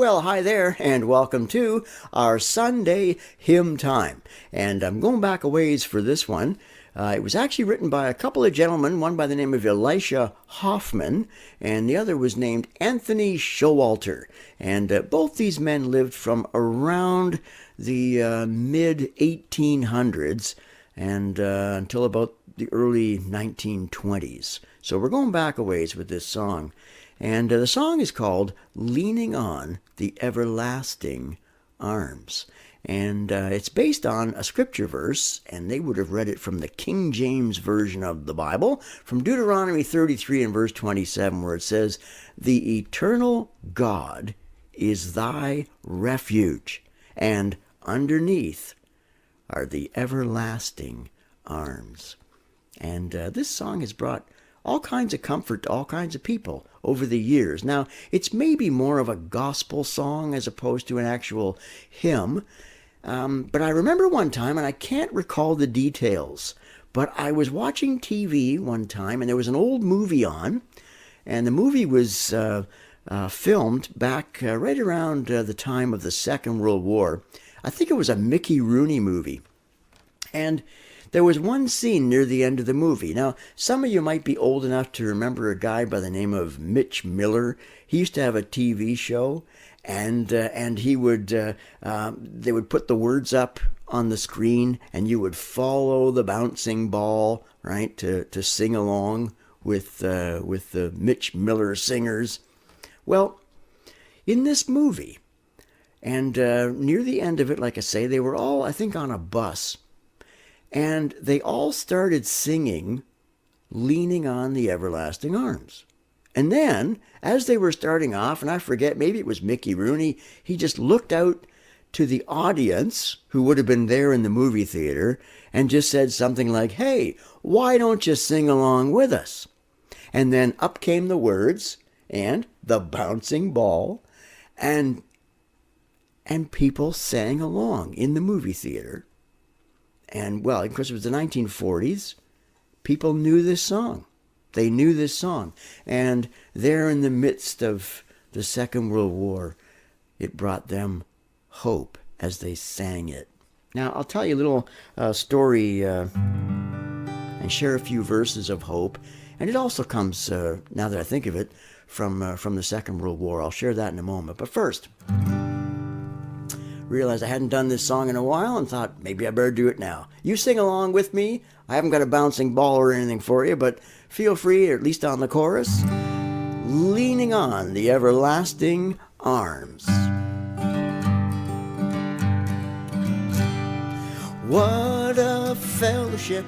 Well, hi there, and welcome to our Sunday Hymn Time. And I'm going back a ways for this one. It was actually written by a couple of gentlemen, one by the name of Elisha Hoffman, and the other was named Anthony Showalter. And both these men lived from around the mid-1800s and until about the early 1920s. So we're going back a ways with this song. And the song is called Leaning on the Everlasting Arms. And it's based on a scripture verse, and they would have read it from the King James Version of the Bible, from Deuteronomy 33 and verse 27, where it says, "The eternal God is thy refuge, and underneath are the everlasting arms." And this song has brought all kinds of comfort to all kinds of people over the years. Now, it's maybe more of a gospel song as opposed to an actual hymn. But I remember one time, and I can't recall the details, but I was watching TV one time, and there was an old movie on, and the movie was filmed back right around the time of the Second World War. I think it was a Mickey Rooney movie. And there was one scene near the end of the movie. Now, some of you might be old enough to remember a guy by the name of Mitch Miller. He used to have a TV show, and he would they would put the words up on the screen, and you would follow the bouncing ball, right, to sing along with the Mitch Miller singers. Well, in this movie, and near the end of it, like I say, they were all, I think, on a bus. And they all started singing, Leaning on the Everlasting Arms. And then, as they were starting off, and I forget, maybe it was Mickey Rooney, he just looked out to the audience, who would have been there in the movie theater, and just said something like, "Hey, why don't you sing along with us?" And then up came the words, and the bouncing ball, and people sang along in the movie theater. And, well, of course, it was the 1940s. People knew this song. They knew this song. And there in the midst of the Second World War, it brought them hope as they sang it. Now, I'll tell you a little story and share a few verses of hope. And it also comes, now that I think of it, from the Second World War. I'll share that in a moment. But first, realized I hadn't done this song in a while and thought maybe I better do it now. You sing along with me. I haven't got a bouncing ball or anything for you, but feel free, or at least on the chorus. Leaning on the everlasting arms. What a fellowship,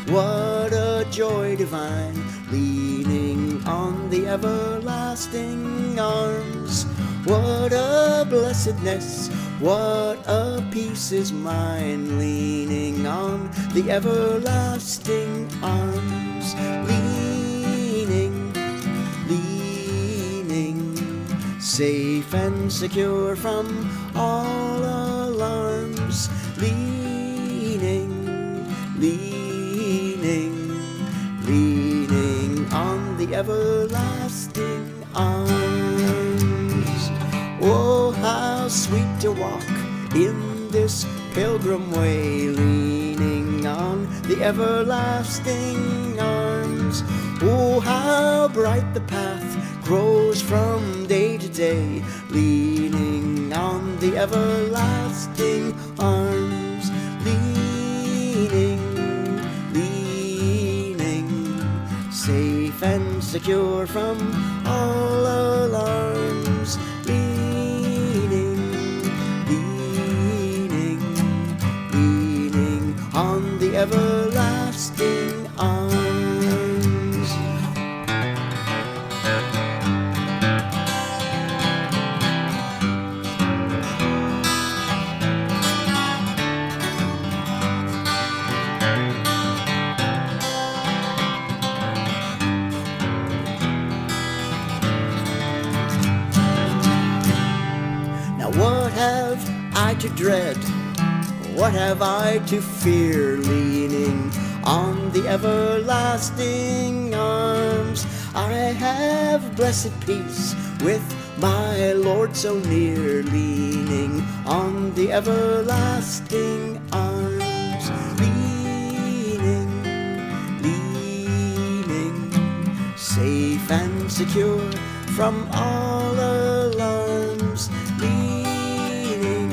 what a joy divine, leaning on the everlasting arms. What a blessedness, what a peace is mine, leaning on the everlasting arms. Leaning, safe and secure from all alarms. Leaning on the everlasting arms. Oh, how sweet to walk in this pilgrim way, leaning on the everlasting arms. Oh, how bright the path grows from day to day, leaning on the everlasting arms. Leaning, safe and secure from all alarms. Leaning on the everlasting arms. What have I to dread? What have I to fear? Leaning on the everlasting arms. I have blessed peace with My Lord so near, leaning on the everlasting arms, leaning, safe and secure from all alarms, leaning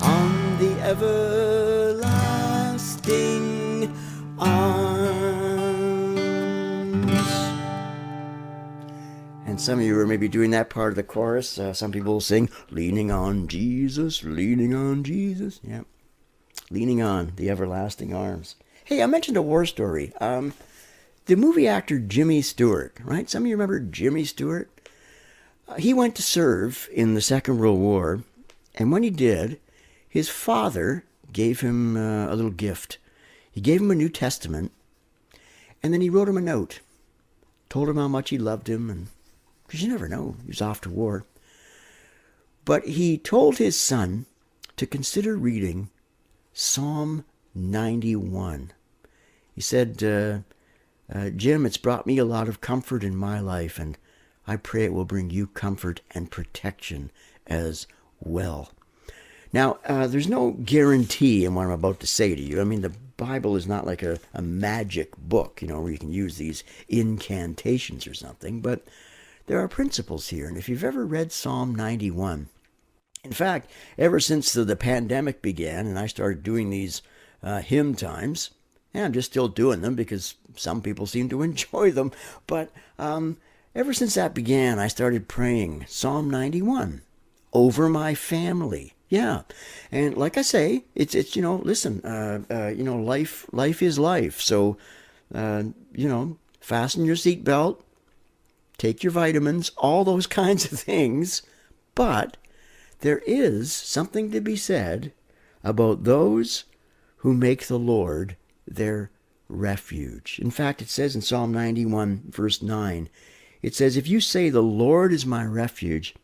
on the everlasting arms. And some of you are maybe doing that part of the chorus. Some people will sing, leaning on Jesus, leaning on Jesus. Yeah, leaning on the everlasting arms. Hey, I mentioned a war story. The movie actor Jimmy Stewart, right? Some of you remember Jimmy Stewart? He went to serve in the Second World War, and when he did, his father gave him a little gift. He gave him a New Testament, and then he wrote him a note, told him how much he loved him, and because you never know, he was off to war. But he told his son to consider reading Psalm 91. He said, Jim, it's brought me a lot of comfort in my life, and I pray it will bring you comfort and protection as well. Now, there's no guarantee in what I'm about to say to you. I mean, the Bible is not like a magic book, where you can use these incantations or something, but there are principles here. And if you've ever read Psalm 91, in fact, ever since the pandemic began and I started doing these hymn times, and I'm just still doing them because some people seem to enjoy them, but ever since that began, I started praying Psalm 91 over my family. Yeah, and like I say, it's listen, life is life. So, fasten your seatbelt, take your vitamins, all those kinds of things. But there is something to be said about those who make the Lord their refuge. In fact, it says in Psalm 91, verse 9, it says, if you say the Lord is my refuge,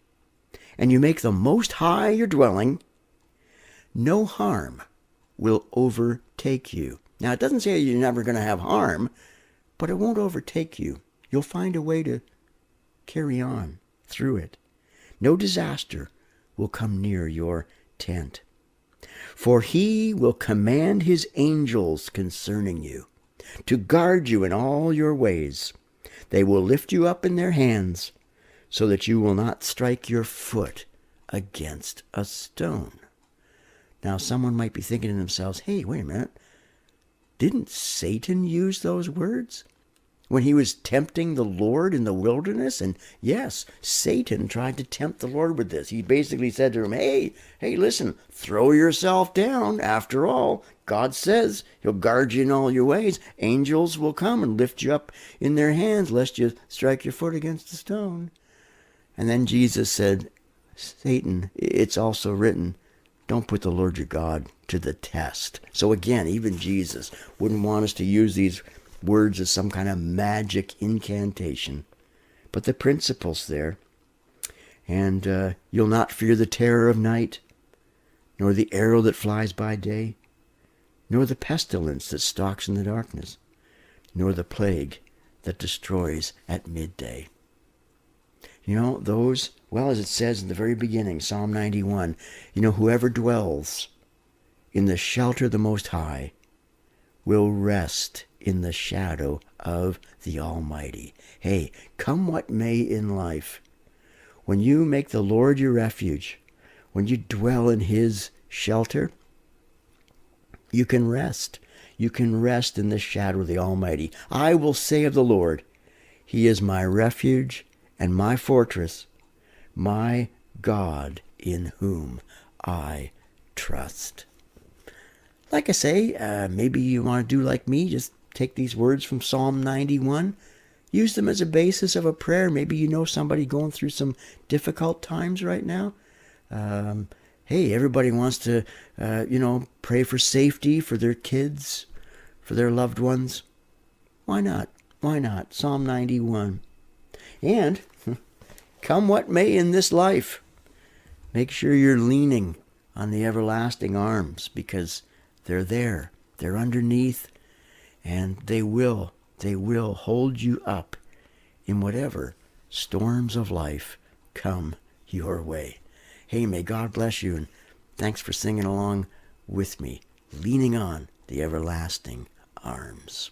and you make the Most High your dwelling, no harm will overtake you. Now, it doesn't say you're never going to have harm, but it won't overtake you. You'll find a way to carry on through it. No disaster will come near your tent. For he will command his angels concerning you, to guard you in all your ways. They will lift you up in their hands, so that you will not strike your foot against a stone. Now, someone might be thinking to themselves, hey, wait a minute. Didn't Satan use those words when he was tempting the Lord in the wilderness? And yes, Satan tried to tempt the Lord with this. He basically said to him, hey, listen, throw yourself down. After all, God says he'll guard you in all your ways. Angels will come and lift you up in their hands, lest you strike your foot against a stone. And then Jesus said, Satan, it's also written, don't put the Lord your God to the test. So again, even Jesus wouldn't want us to use these words as some kind of magic incantation. But the principle's there. And you'll not fear the terror of night, nor the arrow that flies by day, nor the pestilence that stalks in the darkness, nor the plague that destroys at midday. Those, well, as it says in the very beginning, Psalm 91, whoever dwells in the shelter of the Most High will rest in the shadow of the Almighty. Hey, come what may in life, when you make the Lord your refuge, when you dwell in his shelter, you can rest. You can rest in the shadow of the Almighty. I will say of the Lord, he is my refuge and my fortress, my God in whom I trust. Like I say, maybe you want to do like me, just take these words from Psalm 91, use them as a basis of a prayer. Maybe you know somebody going through some difficult times right now. Hey, everybody wants to, pray for safety for their kids, for their loved ones. Why not? Why not? Psalm 91. And come what may in this life, make sure you're leaning on the everlasting arms, because they're there. They're underneath, and they will hold you up in whatever storms of life come your way. Hey, may God bless you, and thanks for singing along with me, leaning on the everlasting arms.